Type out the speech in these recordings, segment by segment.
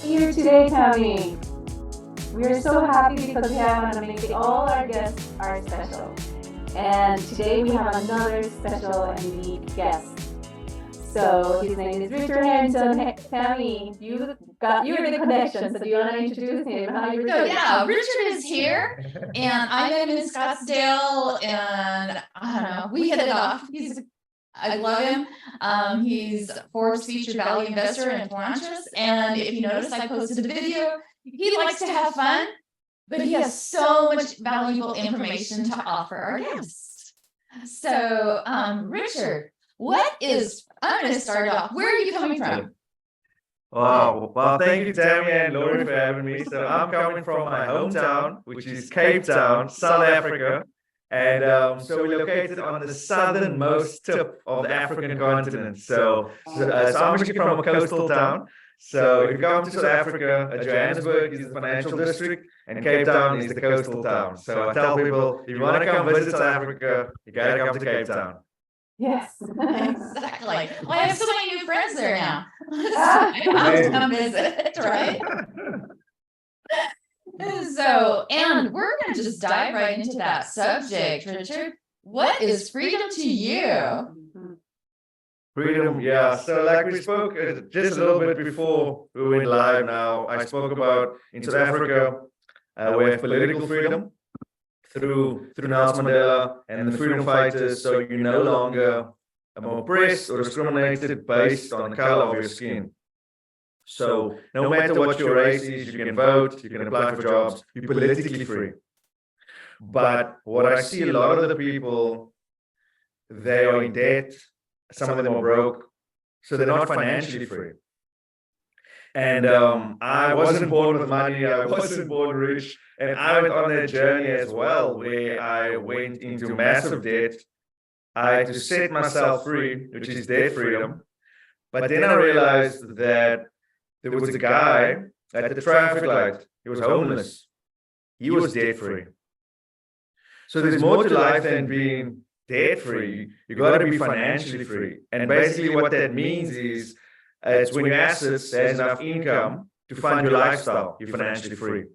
here today, Tammy. We are so happy because we have an amazing, all our guests are special. And today we have another special and unique guest. So his name is Richard Harrington. Tammy, you're the connection. So do you want to introduce him? Richard is here, and I met him in Scottsdale, and I don't know, we hit it off. I love him. He's Forbes featured Bali investor and philanthropist. And if you notice, I posted a video. He likes to have fun, but he has so much valuable information to offer our guests. So, Richard, I'm going to start off. Where are you coming from? Wow. Well, thank you, Tammy and Laurie, for having me. So I'm coming from my hometown, which is Cape Town, South Africa. And so we're located on the southernmost tip of the African continent. So I'm actually from a coastal town. So if you come to South Africa, Johannesburg is the financial district, and Cape Town is the coastal town. So I tell people, if you want to come visit South Africa, you got to come to Cape Town. Yes, exactly. Well, I have so many new friends there now. I have to come visit, right? And we're going to just dive right into that subject, Richard. What is freedom to you? Freedom, yeah. So like we spoke just a little bit before we went live now, I spoke about in South Africa, we have political freedom through Nelson Mandela and the freedom fighters. So you're no longer oppressed or discriminated based on the color of your skin. So no matter what your race is, you can vote, you can apply for jobs, you're politically free. But what I see a lot of the people, they are in debt, some of them are broke, so they're not financially free. And I wasn't born with money, I wasn't born rich, and I went on that journey as well, where I went into massive debt. I had to set myself free, which is debt freedom. But then I realized that there was a guy at the traffic light. He was homeless. He was debt free. So there's more to life than being debt free. You got to be financially free. And basically what that means is it's when your assets has enough income to fund your lifestyle, you're financially free.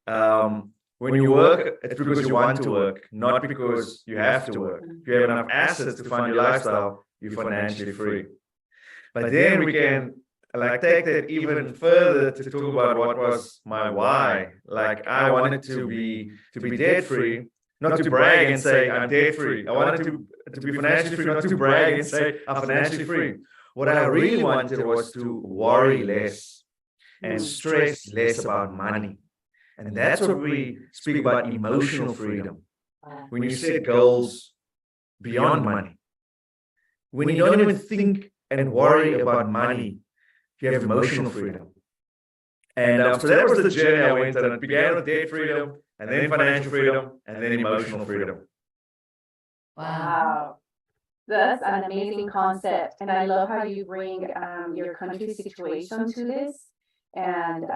When you work, it's because you want to work, not because you have to work. If you have enough assets to fund your lifestyle, you're financially free. But then we can take that even further to talk about what was my why. Like I wanted to be debt free, not to brag and say I'm debt free. I wanted to be financially free, not to brag and say I'm financially free. What I really wanted was to worry less and stress less about money. And that's what we speak about, emotional freedom. When you set goals beyond money, when you don't even think and worry about money, you have emotional freedom. And so that was the journey I went on. It began with debt freedom, and then financial freedom, and then emotional freedom. Wow. That's an amazing concept. And I love how you bring your country situation to this. And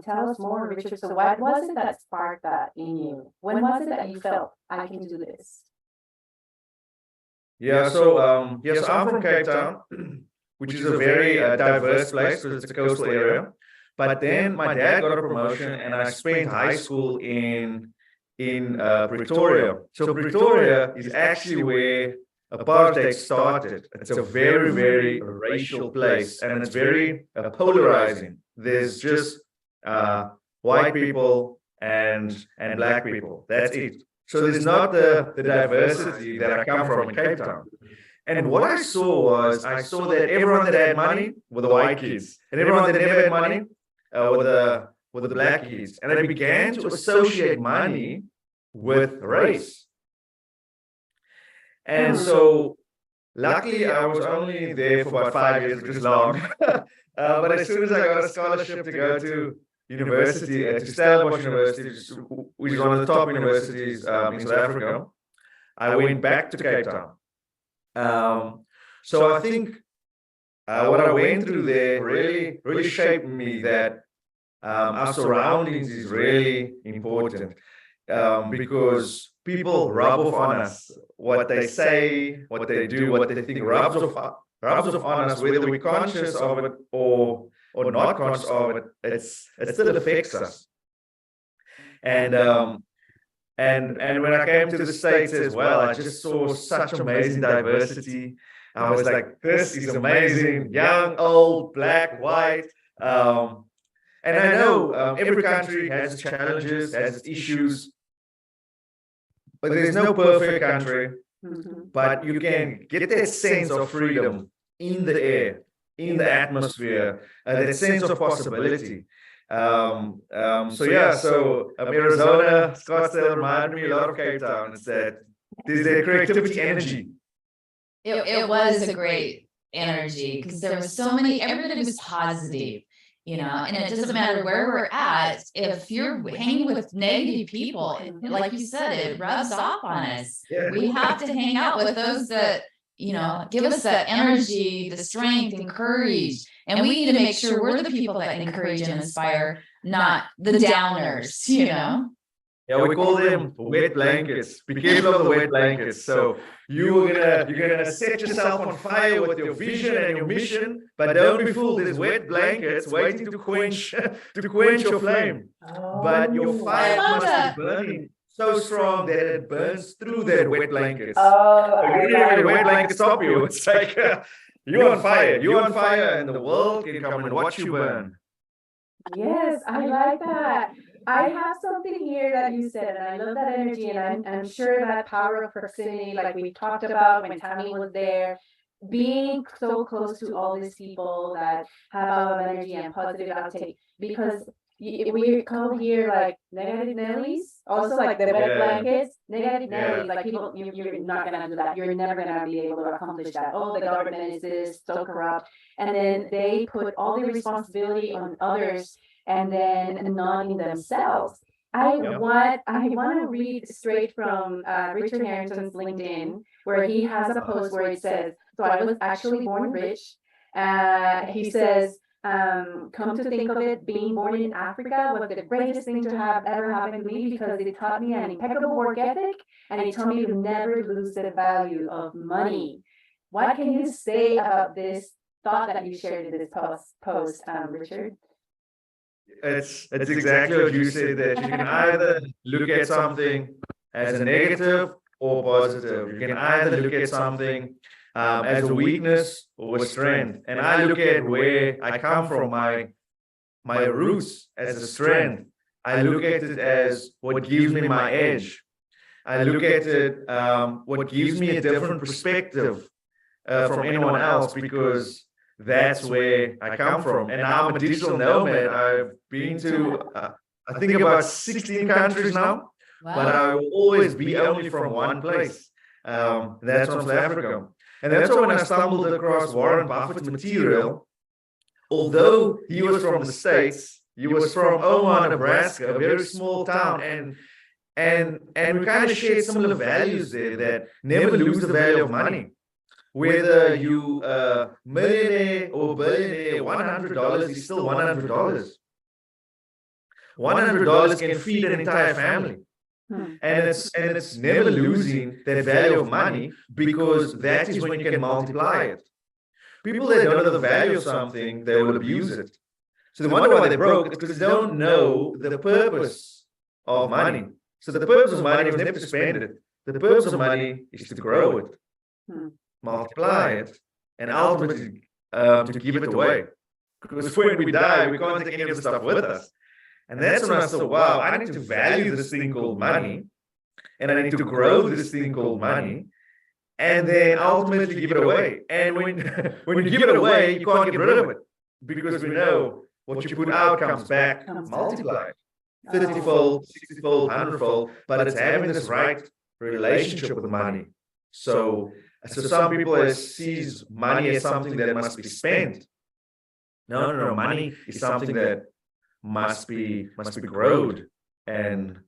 tell us more, Richard. So what was it that sparked that in you? When was it that you felt I can do this? So I'm from Cape Town, which is a very diverse place because it's a coastal area. But then my dad got a promotion, and I spent high school in Pretoria. So Pretoria is actually where apartheid started. It's a very, very racial place, and it's very polarizing. There's just white people and black people. That's it. So there's not the diversity that I come from in Cape Town. And what I saw that everyone that had money were the white kids, and everyone that never had money were the black kids. And I began to associate money with race. And so, luckily, I was only there for about 5 years, which is long. But as soon as I got a scholarship to go to university, to Stellenbosch University, which is one of the top universities in South Africa, I went back to Cape Town. So I think what I went through there really shaped me that our surroundings is really important. Because people rub off on us. What they say, what they do, what they think rubs off on us, whether we're conscious of it or or not conscious of it, it still affects us. And when I came to the States as well, I just saw such amazing diversity. I was like, this is amazing, young, old, black, white. And I know every country has its challenges, has its issues, but there's no perfect country. But you can get that sense of freedom in the air, in the atmosphere, that sense of possibility. So Arizona, Scottsdale reminded me a lot of Cape Town. It's that there's that creativity energy. It was a great energy because there was so many, everybody was positive, and it doesn't matter where we're at. If you're hanging with negative people, like you said, it rubs off on us. Yeah. We have to hang out with those that, give us that energy, the strength and courage. And we need to make sure we're the people that encourage and inspire, not the downers, Yeah, we call them wet blankets. Be careful of the wet blankets. So you're gonna set yourself on fire with your vision and your mission, but don't be fooled. There's wet blankets waiting to quench your flame. But your fire must be burning so strong that it burns through that wet blankets. You don't let a wet blanket stop you. It's like you're on fire. You're on fire, and the world can come and watch you burn. Yes, I like that. I have something here that you said, and I love that energy, and I'm sure that power of proximity, like we talked about when Tammy was there, being so close to all these people that have a lot of energy and positive outtake, because we call here like negative Nellies, also like the wet blankets, negative Nellies, like people, you're not gonna do that. You're never gonna be able to accomplish that. Oh, the government is this, so corrupt. And then they put all the responsibility on others and then not in themselves. I want to read straight from Richard Harrington's LinkedIn, where he has a post where it says, so I was actually born rich. He says, come to think of it, being born in Africa was the greatest thing to have ever happened to me, because it taught me an impeccable work ethic, and it taught me to never lose the value of money. What can you say about this thought that you shared in this post, Richard? It's exactly what you said, that you can either look at something as a negative or positive. You can either look at something as a weakness or a strength. And I look at where I come from, my roots, as a strength. I look at it as what gives me my edge. I look at it what gives me a different perspective from anyone else, because that's where I come from. And now I'm a digital nomad. I've been to, I think, about 16 countries now, but I will always be only from one place. That's from South Africa. And that's why when I stumbled across Warren Buffett's material, although he was from the States, he was from Omaha, Nebraska, a very small town, and we kind of shared similar values there, that never lose the value of money. Whether you millionaire or billionaire, $100 is still $100. $100 can feed an entire family. And it's never losing that value of money, because that is when you can multiply it. People that don't know the value of something, they will abuse it. So they wonder why they broke. It's because they don't know the purpose of money. So the purpose of money was never to spend it. The purpose of money is to grow it, multiply it, and ultimately to give it away. Because when we die, we can't take any of the stuff with us. And that's when I thought, wow, I need to value this thing called money, and I need to grow this thing called money, and then ultimately give it away. And when you give it away, you can't get rid of it, because we know what you put out comes back multiplied, 30-fold, 60-fold, 100-fold. But it's having this right relationship with money. So some people sees money as something that must be spent. No, money is something that must be grown and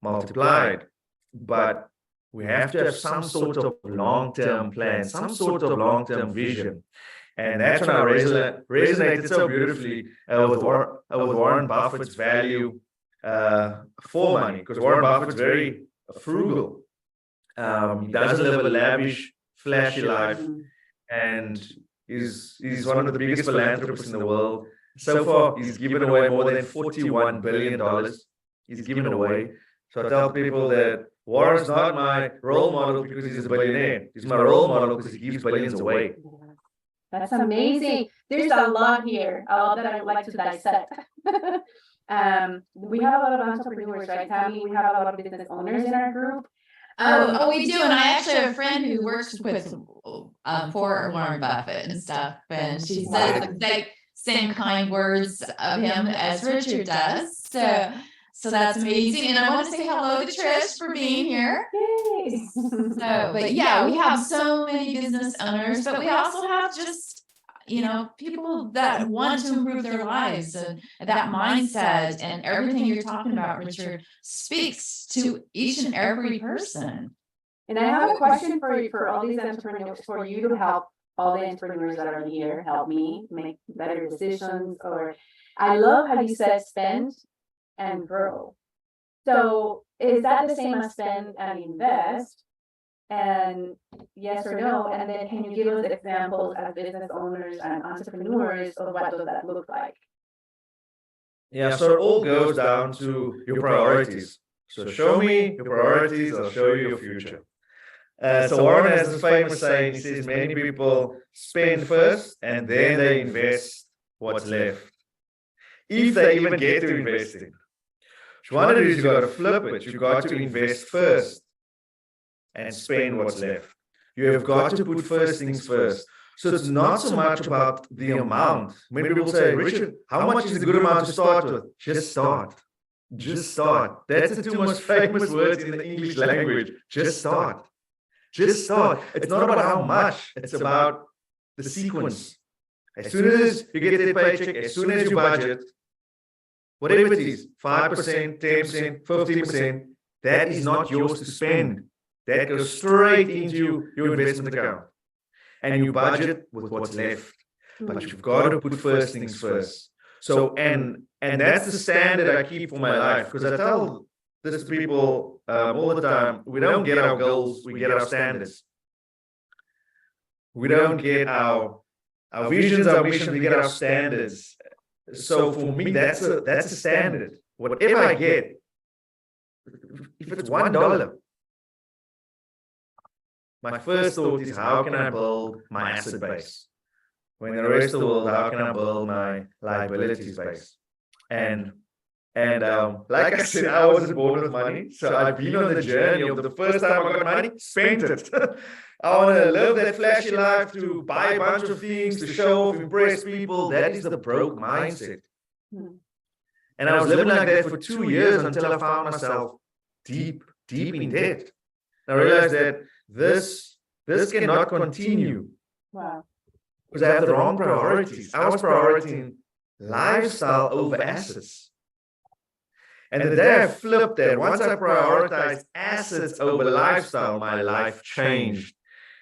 multiplied. But we have to have some sort of long-term plan, some sort of long-term vision. And that's when I resonated so beautifully with Warren Buffett's value for money, because Warren Buffett's very frugal. He doesn't live a lavish, flashy life, and He's one of the biggest philanthropists in the world. So far, he's given away more than $41 billion. He's given away. So I tell people that Warren's not my role model because he's a billionaire. He's my role model because he gives billions away. That's amazing. There's a lot here, a lot that I would like to dissect. We have a lot of entrepreneurs, right, Tammy? We have a lot of business owners in our group. Oh, we do. And I actually have a friend who works with for Warren Buffett and stuff. And she says the exact same kind words of him as Richard does. So that's amazing. And I want to say hello to Trish for being here. Yay. But yeah, we have so many business owners, but we also have just, people that want to improve their lives, and that mindset and everything you're talking about, Richard, speaks to each and every person. And I have a question for all these entrepreneurs, for you to help all the entrepreneurs that are here, help me make better decisions. Or I love how you said spend and grow. So is that the same as spend and invest? And yes or no? And then can you give us examples as business owners and entrepreneurs of what does that look like? Yeah, so it all goes down to your priorities. So show me your priorities, I'll show you your future. So Warren has this famous saying, he says many people spend first and then they invest what's left. If they even get to investing. What you want to do is you got to flip it. You've got to invest first and spend what's left. You have got to put first things first. So it's not so much about the amount. Many people say, Richard, how much is a good amount to start with? Just start. Just start. That's the two most famous words in the English language. Just start. Just start. It's not about how much. It's about the sequence. As soon as you get that paycheck, as soon as you budget, whatever it is, 5%, 10%, 15%, that is not yours to spend. That goes straight into your investment account. And you budget with what's left. But you've got to put first things first. So, and that's the standard I keep for my life. Because I tell this to people all the time, we don't get our goals, we get our standards. We don't get our visions, our missions, we get our standards. So for me, that's a standard. Whatever I get, if it's $1, my first thought is, how can I build my asset base? When the rest of the world, how can I build my liabilities base? And like I said, I wasn't born with money, so I've been on the journey of the first time I got money, spent it. I want to live that flashy life, to buy a bunch of things, to show off, impress people. That is the broke mindset. And I was living like that for 2 years until I found myself deep in debt. I realized that this cannot continue. Wow. Because I have the wrong priorities. I was prioritizing lifestyle over assets. And the day I flipped that, once I prioritized assets over lifestyle, my life changed.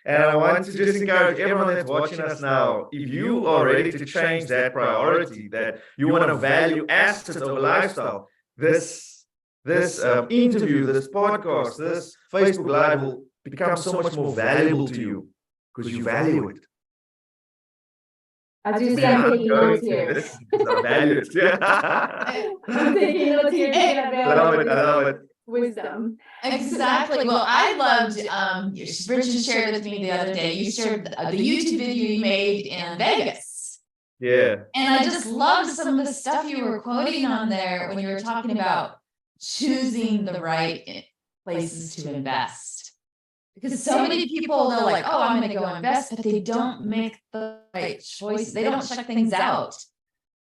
And I want to just encourage everyone that's watching us now, if you are ready to change that priority, that you want to value assets over lifestyle, this interview, this podcast, this Facebook Live will become so much more valuable to you because you value it. As you see, I'm taking notes here. This is valued. Yeah. I'm taking notes here. I love it. Wisdom. Exactly. Well, I loved, Richard shared with me the other day, you shared the YouTube video you made in Vegas. Yeah. And I just loved some of the stuff you were quoting on there when you were talking about choosing the right places to invest. Because so many people, they're like, oh, I'm going to go invest, but they don't make the right choice. They don't check things out.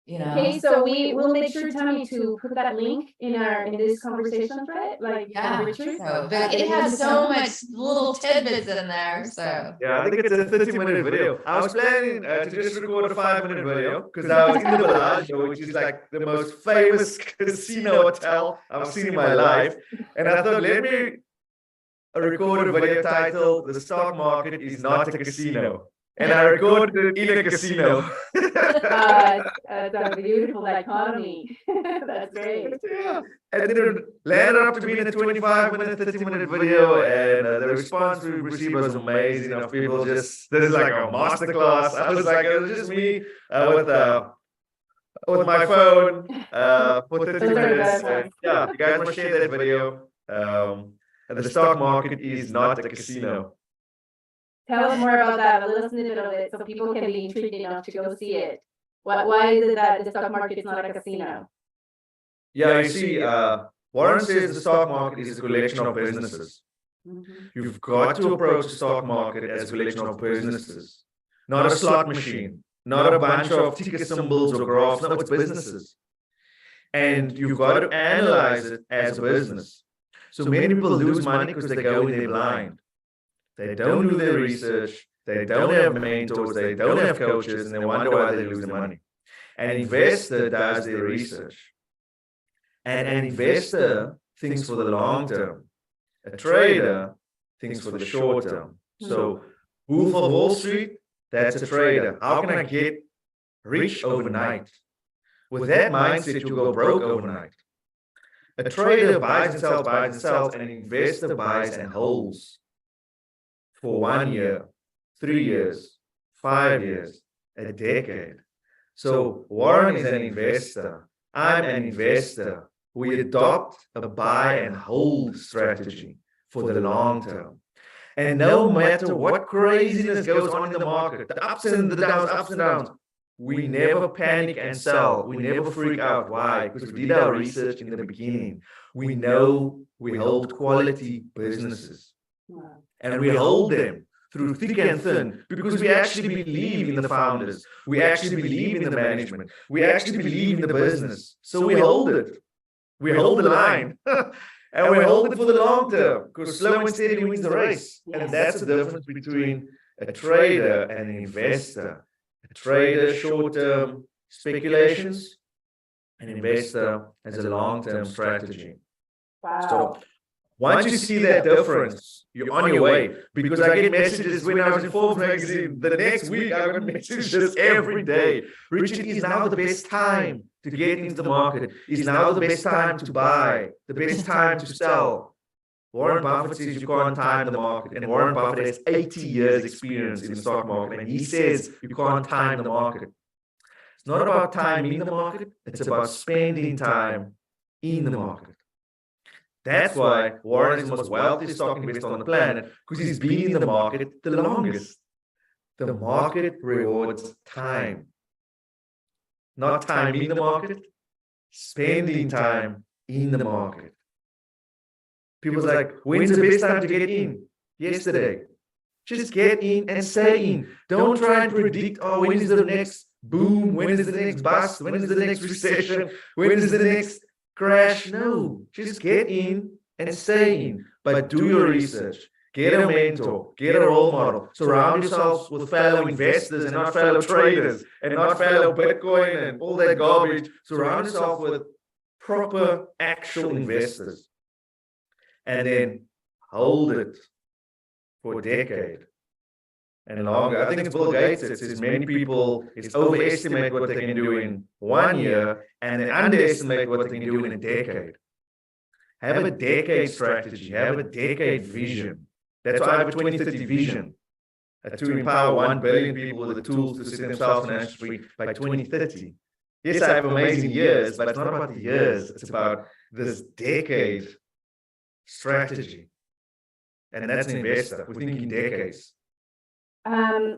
Okay, so we'll make sure, Tammy, to put that link in this conversation thread, like Richard. So, but it has so much little tidbits in there. So yeah, I think it's a 30-minute video. I was planning to just record a 5-minute video because I was in the Bali, which is like the most famous casino hotel I've seen in my life, and I thought, let me record a video titled "The Stock Market is Not a Casino." and I recorded it in a casino. It's a beautiful dichotomy. That's great. Yeah. And then it landed up to being a 25-minute, 30-minute video, and the response we received was amazing. Of people just, this is like a masterclass. I was like, it was just me with my phone for 30 minutes. Yeah, you guys must share that video. And the stock market is not a casino. Tell us more about that, a little snippet of it, so people can be intrigued enough to go see it. Why is it that the stock market is not a casino? Yeah, you see, Warren says the stock market is a collection of businesses. You've got to approach the stock market as a collection of businesses, not a slot machine, not a bunch of ticker symbols or graphs. No, it's businesses. And you've got to analyze it as a business. So many people lose money because they go in there blind. They don't do their research. They don't have mentors. They don't have coaches, and they wonder why they lose their money. An investor does their research. And an investor thinks for the long term. A trader thinks for the short term. So Wolf of Wall Street, that's a trader. How can I get rich overnight? With that mindset, you'll go broke overnight. A trader buys and sells, and an investor buys and holds for 1 year, 3 years, 5 years, a decade. So Warren is an investor. I'm an investor. We adopt a buy and hold strategy for the long term. And no matter what craziness goes on in the market, the ups and the downs, we never panic and sell. We never freak out. Why? Because we did our research in the beginning. We know we hold quality businesses. And we hold them through thick and thin because we actually believe in the founders. We actually believe in the management. We actually believe in the business. So we hold it. We hold the line. And we hold it for the long term because slow and steady wins the race. And that's the difference between a trader and an investor. A trader, short-term speculations. An investor has a long-term strategy. Wow. So once you see that difference, you're on your way. Because I get messages when I was in Forbes Magazine. The next week, I got messages every day. Richard, is now the best time to get into the market. Is now the best time to buy. The best time to sell. Warren Buffett says you can't time the market. And Warren Buffett has 80 years experience in the stock market. And he says you can't time the market. It's not about timing the market. It's about spending time in the market. That's why Warren is the most wealthy stock investor on the planet, because he's been in the market the longest. The market rewards time. Not time in the market, spending time in the market. People's like, when's the best time to get in? Yesterday. Just get in and stay in. Don't try and predict, oh, when is the next boom? When is the next bust? When is the next recession? When is the next crash? No, just get in and stay in, but do your research. Get a mentor, get a role model, surround yourselves with fellow investors and not fellow traders and not fellow Bitcoin and all that garbage. Surround yourself with proper actual investors and then hold it for a decade and longer. I think it's Bill Gates that says many people overestimate what they can do in 1 year and they underestimate what they can do in a decade. Have a decade strategy, have a decade vision. That's why I have a 2030 vision to empower 1 billion people with the tools to set themselves financially free by 2030. Yes, I have amazing years, but it's not about the years. It's about this decade strategy. And that's an investor. We're thinking decades.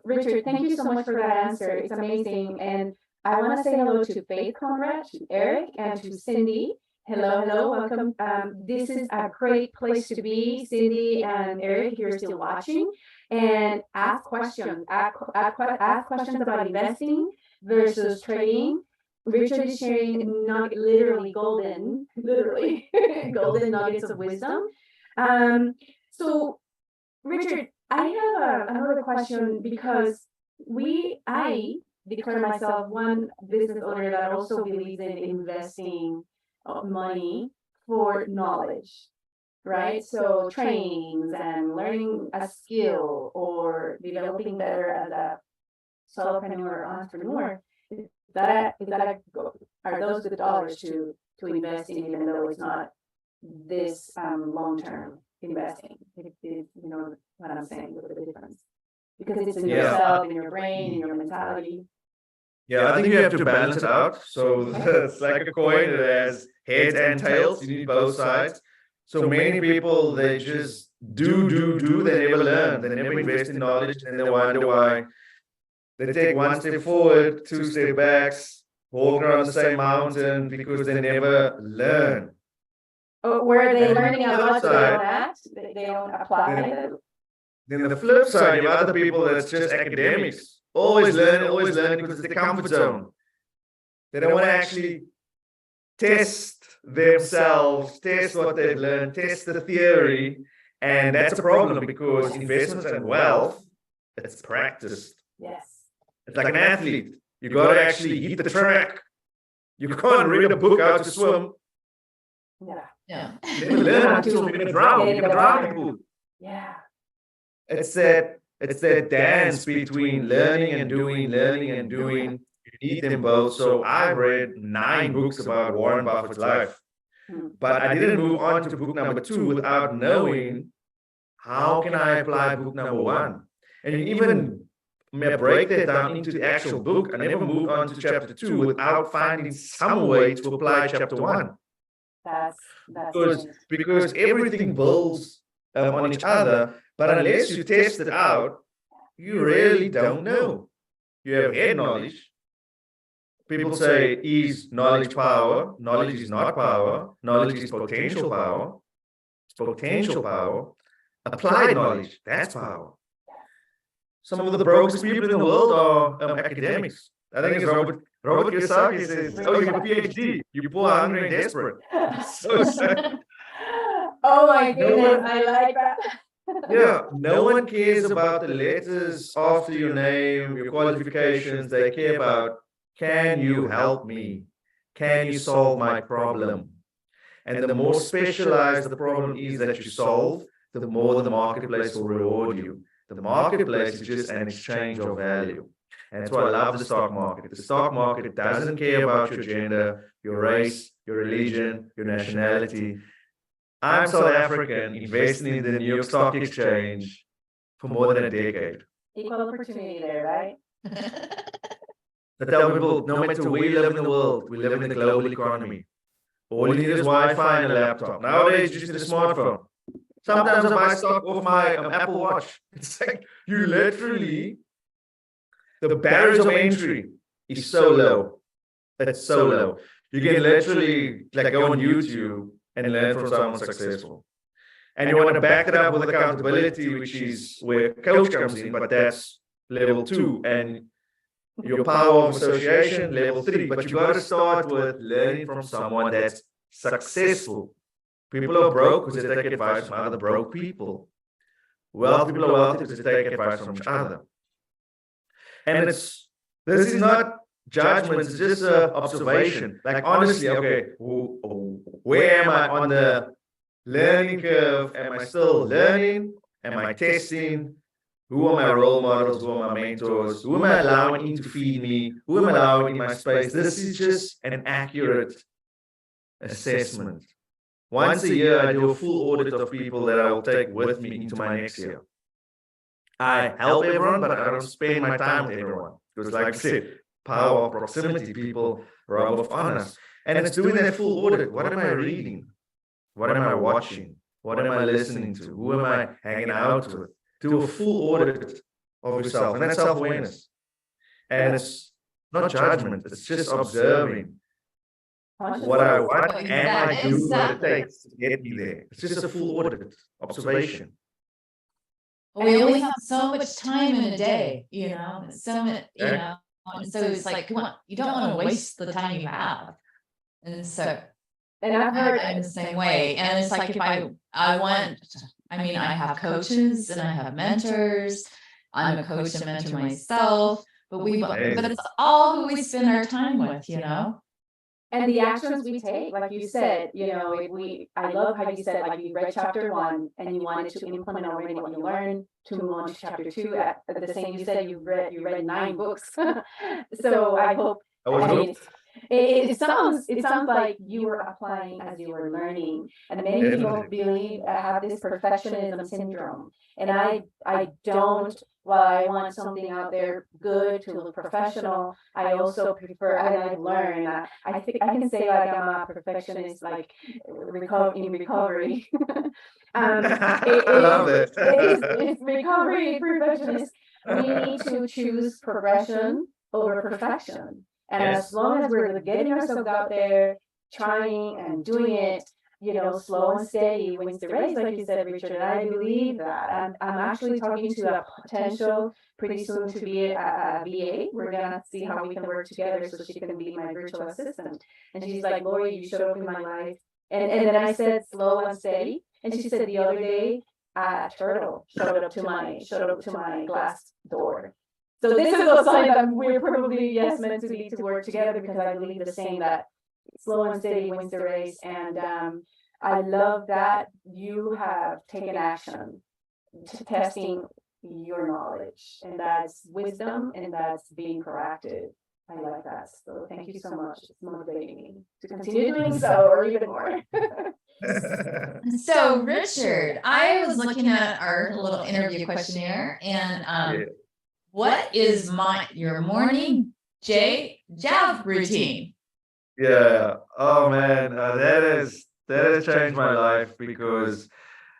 Richard, thank you so much for that answer. It's amazing. And I want to say hello to Faith Conrad, to Eric, and to Cindy. Hello, welcome. This is a great place to be, Cindy and Eric, if you're still watching, and ask questions. Ask questions about investing versus trading. Richard is sharing literally golden nuggets of wisdom. So, Richard, I have another question because I declare myself one business owner that also believes in investing money for knowledge. right? So trainings and learning a skill or developing better as a solopreneur or entrepreneur, are those good dollars to invest in, even though it's not this long-term investing? If you know what I'm saying with the difference, because it's in Yeah. yourself, in your brain, in your mentality. Yeah, I think you have to balance it out. So it's like a coin that has heads and tails. You need both sides. So many people, they just do, they never learn. They never invest in knowledge, and they wonder why. They take one step forward, two step backs, walk around the same mountain because they never learn. Where are they And learning on how the much they side, don't act, they don't apply it? Then the flip side, you have other people that's just academics, always learning because it's the comfort zone. They don't want to actually test themselves, test what they've learned, test the theory. And that's a problem because investments and wealth, it's practiced. Yes. It's like an athlete. You got to actually hit the track. You can't read a book how to swim. Yeah. Yeah. Never learn how to swim. You're going to drown. You're going to drown in the pool. Yeah. It's that dance between learning and doing, learning and doing. You need them both. So I've read 9 books about Warren Buffett's life, but I didn't move on to book number 2 without knowing how can I apply book number 1. And even break that down into the actual book. I never moved on to chapter 2 without finding some way to apply chapter 1. That's Because everything builds on each other, but unless you test it out, you really don't know. You have head knowledge. People say, is knowledge power? Knowledge is not power. Knowledge is potential power. It's potential power. Applied knowledge, that's power. Some of the brokest people in the world are academics. I think it's Robert Kiyosaki says, oh, you have a PhD. You poor, hungry, and desperate. So sad. Oh my goodness, I like that. Yeah, no one cares about the letters after your name, your qualifications. They care about, can you help me? Can you solve my problem? And the more specialized the problem is that you solve, the more the marketplace will reward you. The marketplace is just an exchange of value. And that's why I love the stock market. The stock market doesn't care about your gender, your race, your religion, your nationality. I'm South African, investing in the New York Stock Exchange for more than a decade. Equal opportunity there, right? I tell people, no matter where you live in the world, we live in the global economy. All you need is Wi-Fi and a laptop. Nowadays, you just need a smartphone. Sometimes I buy stock off my Apple Watch. It's like you literally, the barriers of entry is so low. It's so low. You can literally like go on YouTube and learn from someone successful. And you want to back it up with accountability, which is where coach comes in, but that's level 2. And your power of association, level 3. But you got to start with learning from someone that's successful. People are broke because they take advice from other broke people. Wealthy people are wealthy because they take advice from each other. And this is not judgment, it's just an observation. Like honestly, okay, where am I on the learning curve? Am I still learning? Am I testing? Who are my role models? Who are my mentors? Who am I allowing in to feed me? Who am I allowing in my space? This is just an accurate assessment. Once a year, I do a full audit of people that I will take with me into my next year. I help everyone, but I don't spend my time with everyone. Because like I said, power of proximity, people rub off on us. And it's doing that full audit. What am I reading? What am I watching? What am I listening to? Who am I hanging out with? Do a full audit of yourself. And that's self-awareness. And it's not judgment. It's just observing what I want and I do what it takes to get me there. It's just a full audit, observation. We only have so much time in a day, you know, so much, you know, and so it's like, come on, you don't want to waste the time you have. And so, and I've heard in the same way. And it's like, if I have coaches and I have mentors. I'm a coach and mentor myself, but it's all who we spend our time with, you know? And the actions we take, like you said, I love how you said, like, you read chapter 1 and you wanted to implement already what you learned to move on to chapter 2. At the same, you said you read 9 books. So I hope, I mean, it sounds like you were applying as you were learning. And many people believe have this perfectionism syndrome. And I don't. While I want something out there good to look professional, I also prefer, and I've learned, I think I can say like I'm a perfectionist, like in recovery. I love it. It's recovery perfectionist. We need to choose progression over perfection. And as long as we're getting ourselves out there, trying and doing it, slow and steady wins the race, like you said, Richard. And I believe that. I'm actually talking to a potential pretty soon to be a VA. We're gonna see how we can work together so she can be my virtual assistant. And she's like, Lori, you showed up in my life. And then I said slow and steady. And she said the other day, a turtle showed up to my glass door. So this is a sign that we're probably meant to be to work together, because I believe the same, that slow and steady wins the race. And I love that you have taken action to testing your knowledge, and that's wisdom, and that's being proactive. I like that. So thank you so much. It's motivating me to continue doing so, or even more. So Richard, I was looking at our little interview questionnaire, and what is your morning jab routine? Yeah. Oh man, that has changed my life, because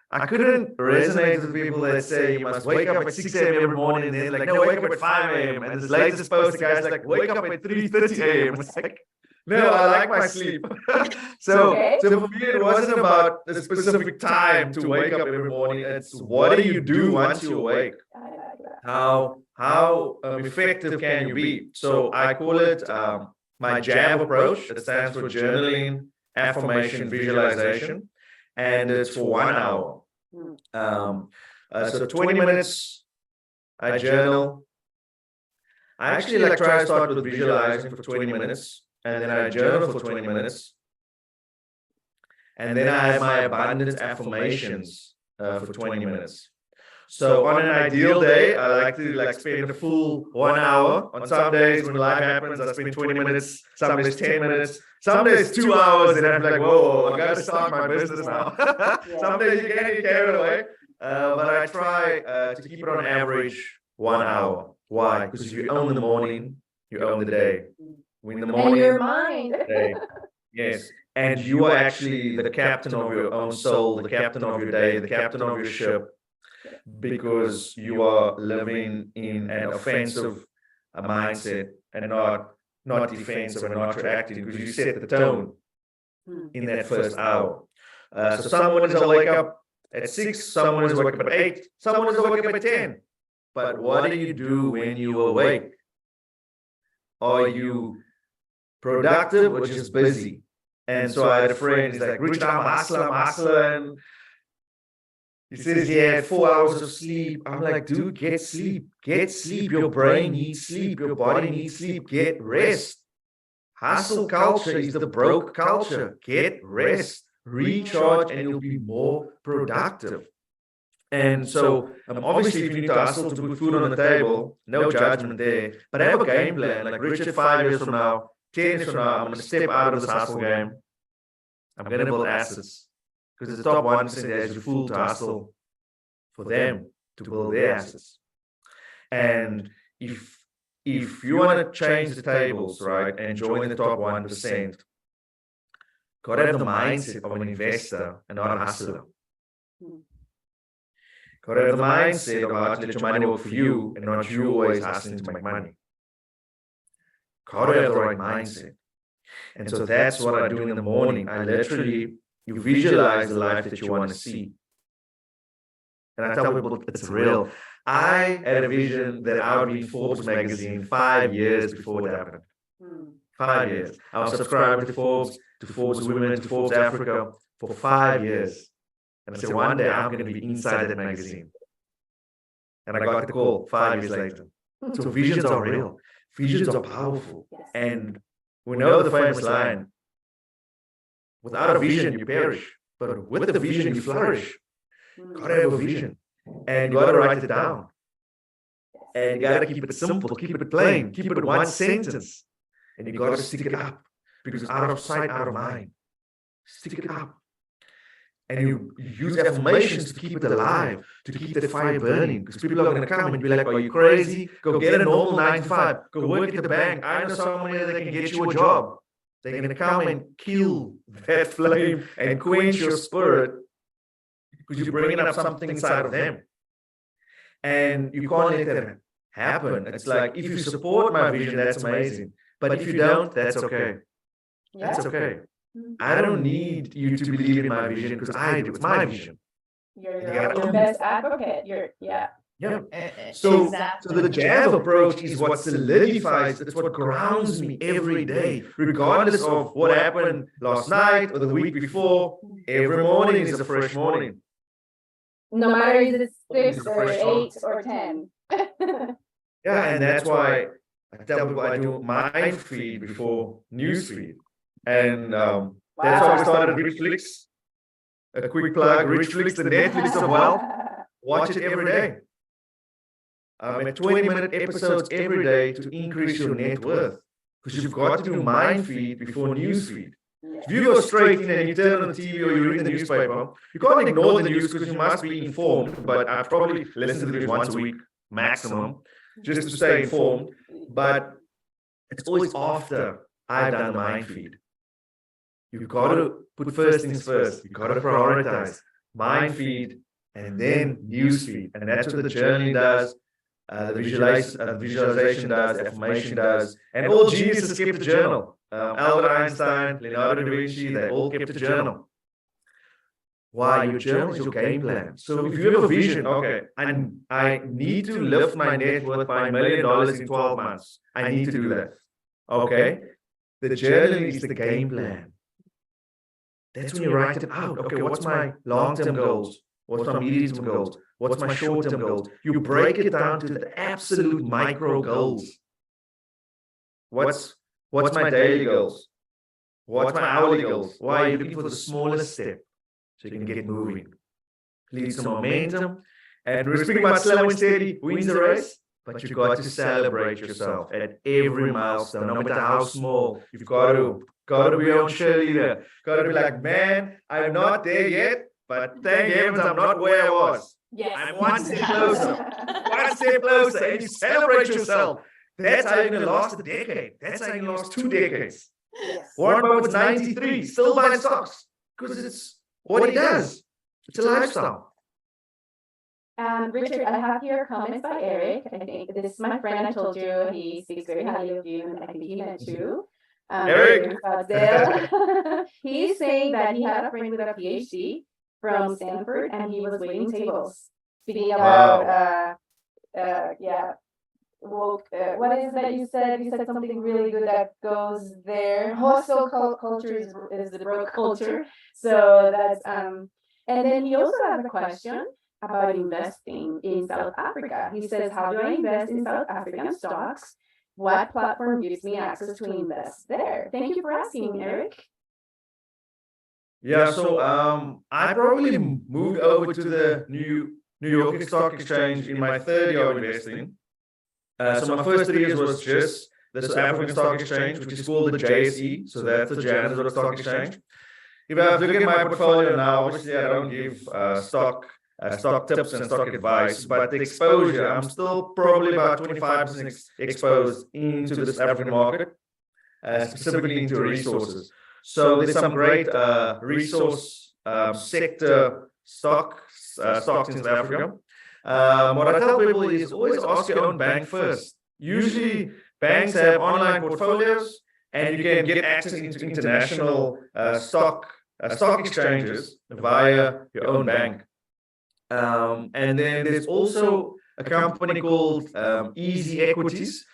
I couldn't resonate with people that say you must wake up at 6 a.m. every morning, and then like, no, wake up at 5 a.m. And this latest post, the guy's like, wake up at 3:30 a.m. It's like, no, I like my sleep. So for me, it wasn't about a specific time to wake up every morning. It's what do you do once you awake? How effective can you be? So I call it my JAB approach. It stands for journaling, affirmation, visualization, and it's for 1 hour. So 20 minutes, I journal. I actually try to start with visualizing for 20 minutes, and then I journal for 20 minutes. And then I have my abundance affirmations for 20 minutes. So on an ideal day, I like to spend a full 1 hour. On some days when life happens, I spend 20 minutes, some days 10 minutes, some days 2 hours, and I'm like, whoa, I gotta start my business now. Some days you can't get carried away. But I try to keep it on average 1 hour. Why? Because if you own the morning, you own the day. In the morning, and your mind. Day. Yes. And you are actually the captain of your own soul, the captain of your day, the captain of your ship, because you are living in an offensive mindset and not defensive and not reactive, because you set the tone in that first hour. So someone will wake up at 6, someone will wake up at 8, someone will wake up at 10. But what do you do when you awake? Are you productive or just busy? And so I had a friend, he's like, Richard, I'm a hustler, and he says he had 4 hours of sleep. I'm like, dude, get sleep. Your brain needs sleep. Your body needs sleep. Get rest. Hustle culture is the broke culture. Get rest, recharge, and you'll be more productive. And so obviously, if you need to hustle to put food on the table, no judgment there. But have a game plan. Like Richard, 5 years from now, 10 years from now, I'm going to step out of this hustle game. I'm going to build assets. Because the top 1% has you fool to hustle for them to build their assets. And if you want to change the tables, right, and join the top 1%, got to have the mindset of an investor and not a hustler. Got to have the mindset of how to let your money work for you and not you always hustling to make money. Got to have the right mindset. And so that's what I do in the morning. You visualize the life that you want to see. And I tell people it's real. I had a vision that I would be in Forbes Magazine 5 years before it happened. 5 years. I was subscribing to Forbes Women, to Forbes Africa for 5 years. And I said, one day I'm going to be inside that magazine. And I got the call 5 years later. So visions are real. Visions are powerful. And we know the famous line, without a vision, you perish. But with the vision, you flourish. Gotta have a vision. And you gotta write it down. And you gotta keep it simple, keep it plain, keep it one sentence. And you gotta stick it up. Because out of sight, out of mind. Stick it up. And you use affirmations to keep it alive, to keep that fire burning. Because people are going to come and be like, are you crazy? Go get a normal 9 to 5. Go work at the bank. I know somebody that can get you a job. They're going to come and kill that flame and quench your spirit because you're bringing up something inside of them. And you can't let that happen. It's like, if you support my vision, that's amazing. But if you don't, that's okay. That's okay. I don't need you to believe in my vision because I do. It's my vision. You're your best advocate. Yeah. So the jab approach is what solidifies, it's what grounds me every day, regardless of what happened last night or the week before. Every morning is a fresh morning. No matter if it's 6 or 8 or 10. Yeah, and that's why I tell people I do mind feed before news feed. And that's why we started Richflix. A quick plug, Richflix, the Netflix of wealth. Watch it every day. At 20-minute episodes every day to increase your net worth. Because you've got to do mind feed before news feed. If you go straight in and you turn on the TV or you read the newspaper, you can't ignore the news because you must be informed. But I probably listen to the news once a week, maximum, just to stay informed. But it's always after I've done the mind feed. You've got to put first things first. You've got to prioritize mind feed and then news feed. And that's what the journey does, the visualization does, the affirmation does. And all geniuses kept a journal. Albert Einstein, Leonardo da Vinci, they all kept a journal. Why? Your journal is your game plan. So if you have a vision, okay, I need to lift my net worth by $1 million in 12 months. I need to do that. Okay? The journal is the game plan. That's when you write it out. Okay, what's my long-term goals? What's my medium-term goals? What's my short-term goals? You break it down to the absolute micro goals. What's my daily goals? What's my hourly goals? Why are you looking for the smallest step so you can get moving? Lead some momentum. And we're speaking about slow and steady wins the race, but you've got to celebrate yourself at every milestone, no matter how small. You've got to be your own cheerleader. Got to be like, man, I'm not there yet, but thank heavens I'm not where I was. Yes. I'm one step closer. One step closer. And you celebrate yourself. That's how you're going to last a decade. That's how you're going to last 2 decades. Yes. Warren Buffett's 93, still buying stocks because it's what he does. It's a lifestyle. Richard, I have here comments by Eric. I think this is my friend. I told you he speaks very highly of you, and I think he met you. Eric. He's saying that he had a friend with a PhD from Stanford, and he was waiting tables, speaking about what is that you said? You said something really good that goes there. Hostel culture is the broke culture. So that's and then he also has a question about investing in South Africa. He says, how do I invest in South African stocks? What platform gives me access to invest there? Thank you for asking, Eric. Yeah, so I probably moved over to the New York Stock Exchange in my 3rd year of investing. So my first 3 years was just the South African Stock Exchange, which is called the JSE. So that's the Johannesburg Stock Exchange. If I look at my portfolio now, obviously I don't give stock tips and stock advice, but the exposure, I'm still probably about 25% exposed into the South African market, specifically into resources. So there's some great resource sector stocks in South Africa. What I tell people is always ask your own bank first. Usually banks have online portfolios and you can get access into international stock exchanges via your own bank. And then there's also a company called Easy Equities.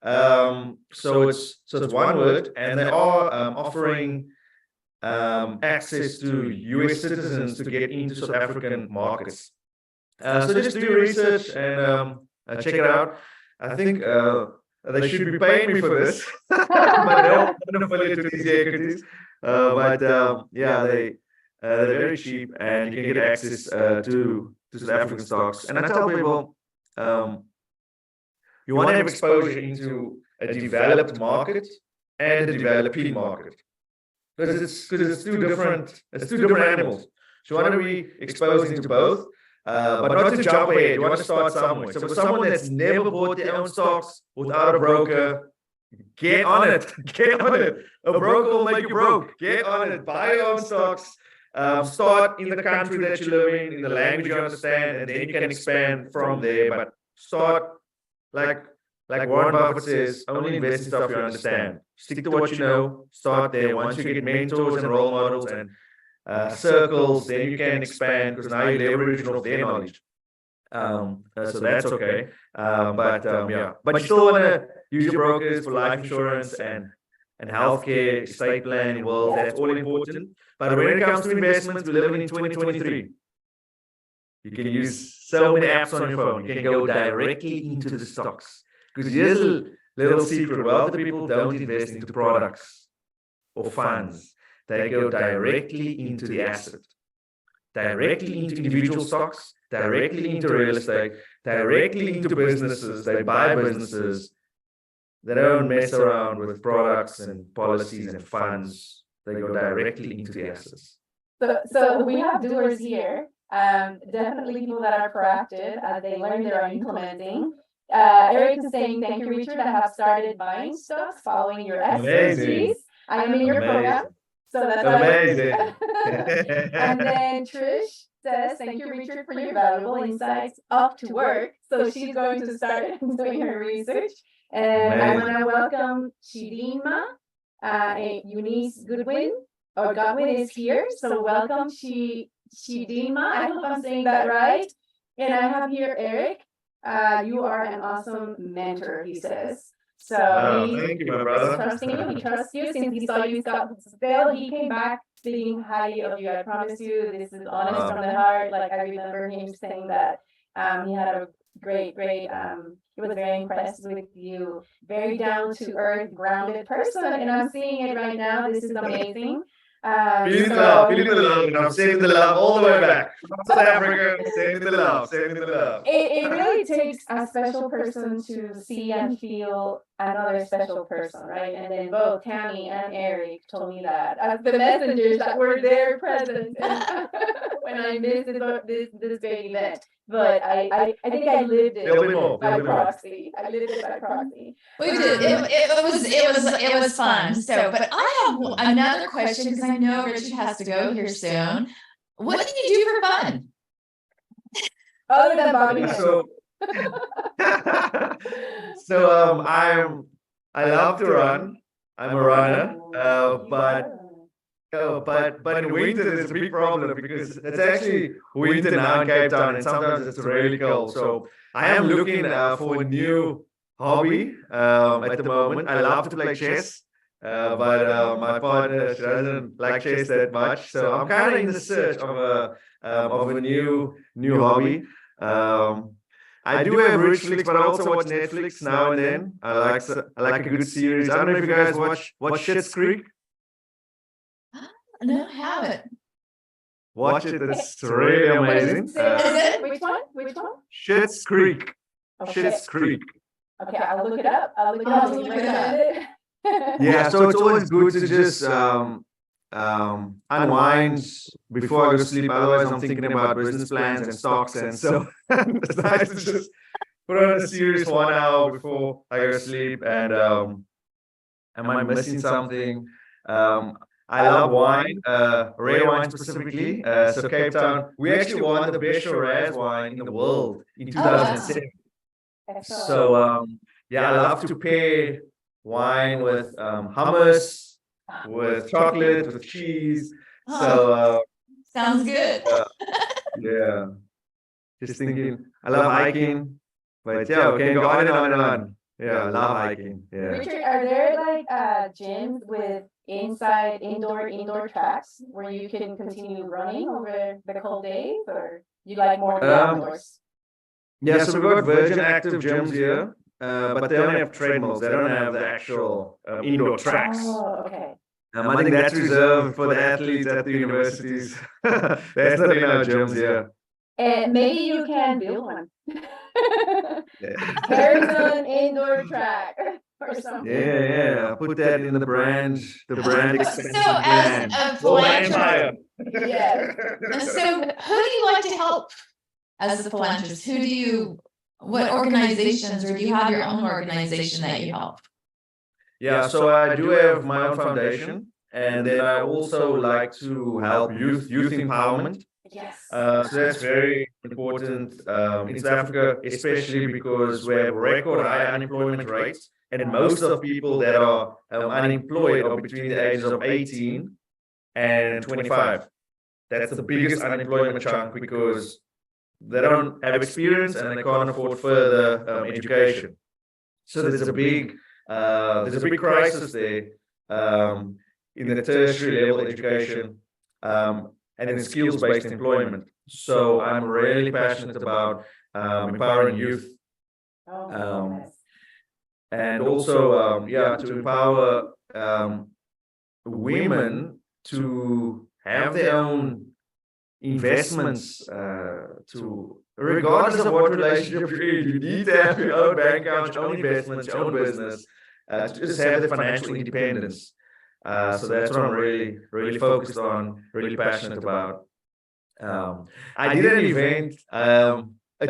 So it's one word, and they are offering access to US citizens to get into South African markets. So just do your research and check it out. I think a they should be paying me for this, but no, I'm not affiliated with these equities. Yeah, they're very cheap, and you can get access to South African stocks. And I tell people, you want to have exposure into a developed market and a developing market, because it's two different animals. So you want to be exposed into both, but not to jump ahead. You want to start somewhere. So for someone that's never bought their own stocks without a broker, get on it. Get on it. A broker will make you broke. Get on it. Buy your own stocks. Start in the country that you live in the language you understand, and then you can expand from there. But start like Warren Buffett says, only invest in stuff you understand. Stick to what you know. Start there. Once you get mentors and role models and circles, then you can expand, because now you leverage off their knowledge. So that's okay. But you still want to use your brokers for life insurance and healthcare, estate planning, wealth. That's all important. But when it comes to investments, we live in 2023. You can use so many apps on your phone. You can go directly into the stocks. Because here's a little secret: wealthy people don't invest into products or funds. They go directly into the asset, directly into individual stocks, directly into real estate, directly into businesses. They buy businesses. They don't mess around with products and policies and funds. They go directly into the assets. So we have doers here. Definitely people that are proactive. As they learn, they are implementing. Eric is saying, thank you, Richard. I have started buying stocks following your expertise. I am in your program. So that's amazing. And then Trish says, thank you, Richard, for your valuable insights. Off to work. So she's going to start doing her research. And I want to welcome Chidinma, Eunice Godwin is here. So welcome, Chidinma. I hope I'm saying that right. And I have here Eric. You are an awesome mentor, he says. So thank you, my brother. He trusts you since he saw you got still. He came back speaking highly of you. I promise you, this is honest from the heart. Like, I remember him saying that he had a great, he was very impressed with you. Very down to earth, grounded person. And I'm seeing it right now. This is amazing. Feeling the love, and I'm sending the love all the way back from South Africa. Sending the love. It really takes a special person to see and feel another special person, right? And then both Tammy and Eric told me that as the messengers that were there present when I missed this great event. But I think I lived it by proxy. I lived it by proxy. We did. It was fun. So, but I have another question, because I know Richard has to go here soon. What do you do for fun? Other than Bobby. I love to run. I'm a runner, but in winter there's a big problem, because it's actually winter now in Cape Town, and sometimes it's really cold. So I am looking for a new hobby at the moment. I love to play chess, but my partner, she doesn't like chess that much. So I'm kind of in the search of a new hobby. I do have Netflix, but I also watch Netflix now and then. I like a good series. I don't know if you guys watch Schitt's Creek. No, I haven't. Watch it. It's really amazing. Which one? Schitt's Creek. Schitt's Creek. Okay, I'll look it up. Yeah, so it's always good to just unwind before I go to sleep. Otherwise, I'm thinking about business plans and stocks, and so it's nice to just put on a series 1 hour before I go to sleep. And am I missing something? I love wine, red wine specifically. So Cape Town, we actually won the best Shiraz wine in the world in 2007. So I love to pair wine with hummus, with chocolate, with cheese. So sounds good. Yeah, just thinking. I love hiking, but yeah, we can go on and on and on. Yeah, I love hiking. Yeah. Richard, are there like gyms with indoor tracks where you can continue running over the cold days, or you like more outdoors? Yeah, so we've got Virgin Active gyms here. but they only have treadmills. They don't have the actual indoor tracks. Oh, okay. I think that's reserved for the athletes at the universities. That's not in our gyms here. And maybe you can build one. Yeah. Harrison indoor track or something. Yeah. I'll put that in the brand expansion So as plan. a Full philanthropist, empire. Yes. so who do you like to help as a philanthropist? What organizations, or do you have your own organization that you help? Yeah, so I do have my own foundation, and then I also like to help youth empowerment. Yes. So that's very important in South Africa, especially because we have record high unemployment rates, and most of people that are unemployed are between the ages of 18 and 25. That's the biggest unemployment chunk because they don't have experience and they can't afford further education. So there's a big crisis there in the tertiary level education and in skills-based employment. So I'm really passionate about empowering youth, and also to empower women to have their own investments, to regardless of what relationship you're in, you need to have your own bank account, your own investments, your own business, to just have the financial independence. So that's what I'm really focused on, really passionate about. I did an event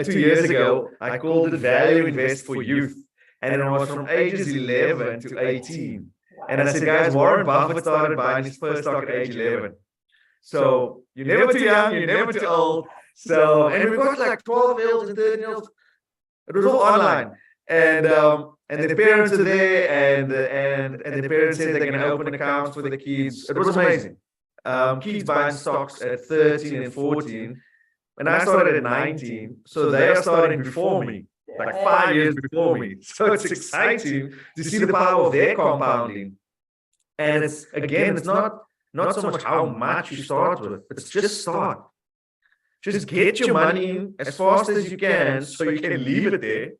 2 years ago. I called it Value Invest for Youth, and it was from ages 11 to 18. And I said, guys, Warren Buffett started buying his first stock at age 11. So you're never too young, you're never too old. So, and we've got like 12-year-olds and 13-year-olds. It was all online. And the parents are there, and the parents said they're going to open accounts for the kids. It was amazing. Kids buying stocks at 13 and 14, and I started at 19, so they are starting before me, like 5 years before me. So it's exciting to see the power of their compounding. And it's not so much how much you start with, it's just start. Just get your money in as fast as you can so you can leave it there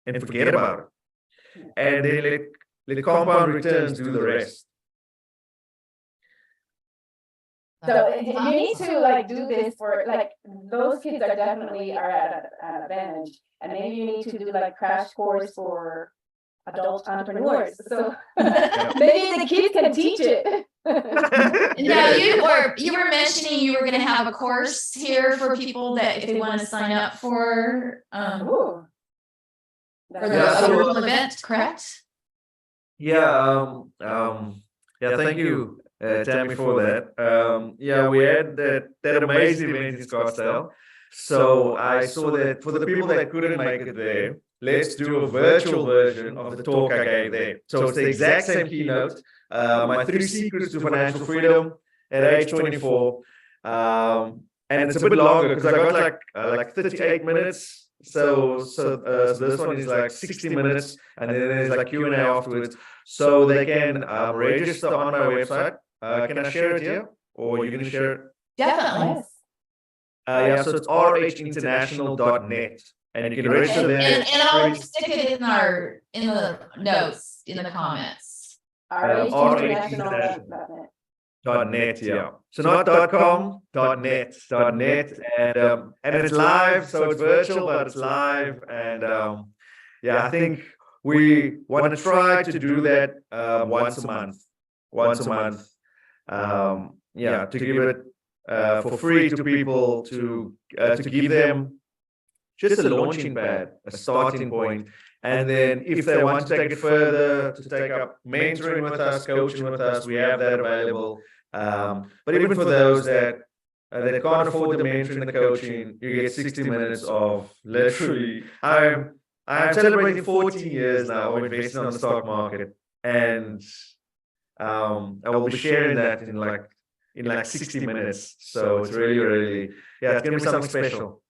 and forget about it. And then let compound returns do the rest. So you need to do this for those kids are definitely at an advantage, and maybe you need to do crash course for adult entrepreneurs. So maybe the kids can teach it. Now you were mentioning you were going to have a course here for people that if they want to sign up for the virtual event, correct? Thank you, Tammy, for that. We had that amazing event in Scottsdale. So I saw that for the people that couldn't make it there, let's do a virtual version of the talk I gave there. So it's the exact same keynote, my 3 secrets to financial freedom at age 24. And it's a bit longer because I got like 38 minutes. So this one is like 60 minutes, and then there's like Q&A afterwards. So they can register on my website. Can I share it here, or are you going to share it? Definitely. So it's rhinternational.net, and you can register there. And I'll stick it in the notes, in the comments. rhinternational.net, yeah. So not .com, .net, and it's live, so it's virtual, but it's live, and I think we want to try to do that once a month, to give it for free to people, to give them just a launching pad, a starting point. And then if they want to take it further, to take up mentoring with us, coaching with us, we have that available. But even for those that can't afford the mentoring and the coaching, you get 60 minutes of literally, I'm celebrating 14 years now of investing on the stock market. And I will be sharing that in like 60 minutes. So it's really, it's going to be something special.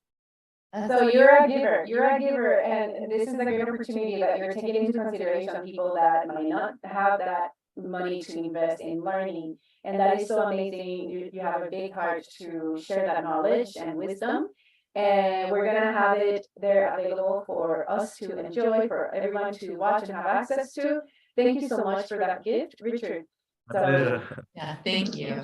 So you're a giver, and this is a great opportunity that you're taking into consideration people that might not have that money to invest in learning. And that is so amazing. You have a big heart to share that knowledge and wisdom. and we're gonna have it there available for us to enjoy, for everyone to watch and have access to. Thank you so much for that gift, Richard. My pleasure. Yeah, thank you.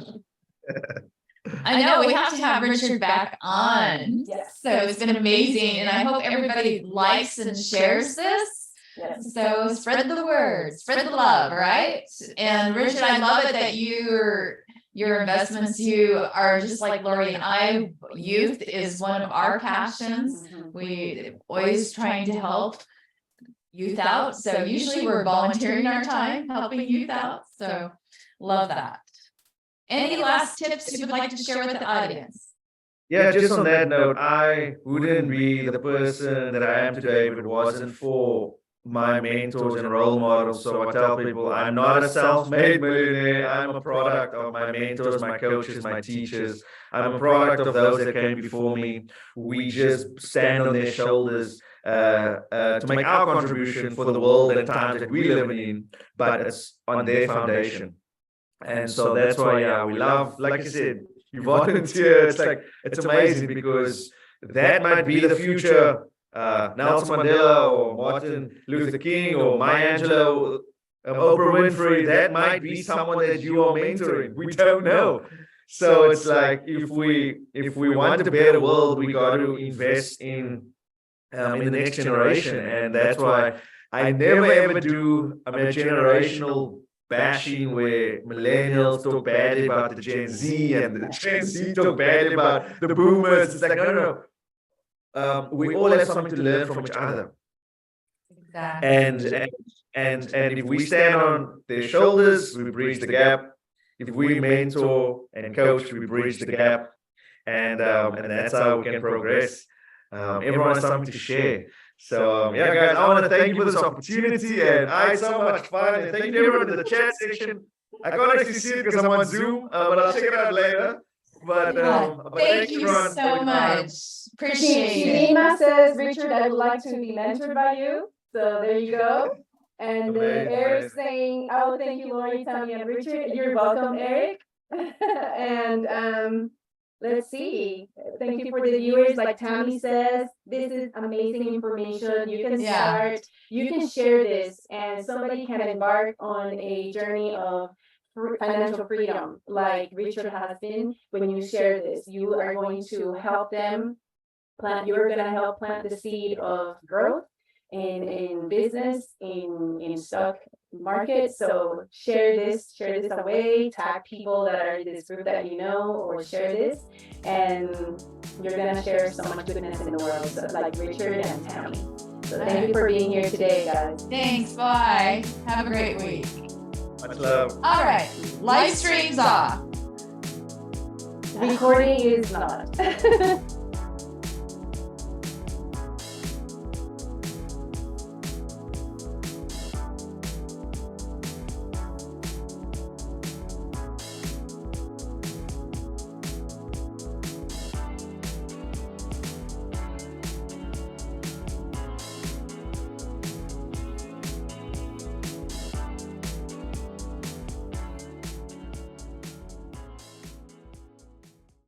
I know we have to have Richard back on. Yes. So it's been amazing, and I hope everybody likes and shares this. Yes. So spread the word, spread the love, right? And Richard, I love it that your investments, you are just like Lori and I. Youth is one of our passions. We always trying to help youth out. So usually we're volunteering our time, helping youth out. So love that. Any last tips you would like to share with the audience? Yeah, just on that note, I wouldn't be the person that I am today if it wasn't for my mentors and role models. So I tell people I'm not a self-made millionaire. I'm a product of my mentors, my coaches, my teachers. I'm a product of those that came before me. We just stand on their shoulders to make our contribution for the world and times that we live in, but it's on their foundation. And so that's why, yeah, we love, like I said, you volunteer. It's amazing because that might be the future Nelson Mandela or Martin Luther King or Maya Angelou, Oprah Winfrey. That might be someone that you are mentoring. We don't know. So it's like if we want a better world, we got to invest in the next generation, and that's why I never ever do a generational bashing where millennials talk badly about the Gen Z and the Gen Z talk badly about the boomers. It's like, no. We all have something to learn from each other. Exactly. And if we stand on their shoulders, we bridge the gap. If we mentor and coach, we bridge the gap. And that's how we can progress. Everyone has something to share. So yeah, guys, I want to thank you for this opportunity, and I had so much fun. And thank you to everyone in the chat section. I can't actually see it because I'm on Zoom, but I'll check it out later. But thank you so much. Appreciate it. Nima says, Richard, I would like to be mentored by you. So there you go. And then Eric's saying, oh, thank you, Lori, Tammy, and Richard. You're welcome, Eric. And let's see. Thank you for the viewers. Like Tammy says, this is amazing information. You can start, you can share this, and somebody can embark on a journey of financial freedom, like Richard has been. When you share this, you are going to help them plant. You're going to help plant the seed of growth in business, in stock market. So share this away, tag people that are in this group that you know, or share this, and you're gonna share so much goodness in the world, so like Richard and Tammy. So thank you for being here today, guys. Thanks, bye. Have a great week. Much love. All right, live stream's off. Recording is not.